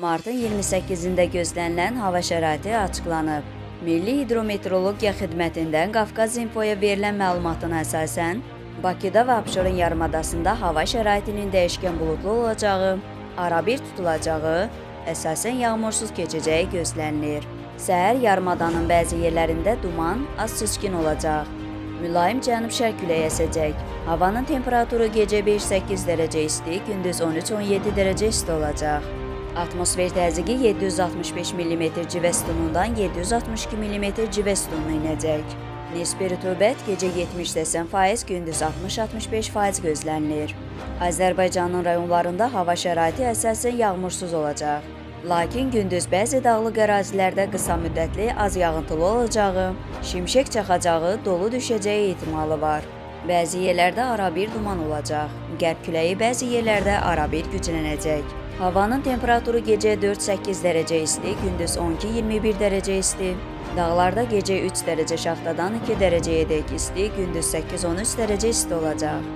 Martın 28-də gözlənilən hava şəraiti açıqlanıb. Milli Hidrometeorologiya Xidmətindən Qafqaz İnfoya verilən məlumatına əsasən, Bakıda və Abşeron yarımadasında hava şəraitinin dəyişkən buludlu olacağı, arabir tutulacağı, əsasən yağmursuz keçəcəyi gözlənilir. Səhər yarımadanın bəzi yerlərində duman, az çiskin olacaq. Mülayim cənub-şərq küləyi əsəcək. Havanın temperaturu gecə 5-8 dərəcə isti, gündüz 13-17 dərəcə isti olacaq. Atmosfer təzyiqi 765 mm civə sütunundan 762 mm civə sütununa inəcək. Nisbi rütubət gecə 70-80%, gündüz 60-65% gözlənilir. Azərbaycanın rayonlarında hava şəraiti əsasən yağmursuz olacaq. Lakin gündüz bəzi dağlıq ərazilərdə qısa müddətli az yağıntılı olacağı, şimşək çaxacağı, dolu düşəcəyi ehtimalı var. Bəzi yerlərdə arabir duman olacaq. Qərb küləyi bəzi yerlərdə arabir güclənəcək. Havanın temperaturu gecə 4-8 dərəcə isti, gündüz 12-21 dərəcə isti. Dağlarda gecə 3 dərəcə şaxtadan 2 dərəcəyə dək isti, gündüz 8-13 dərəcə isti olacaq.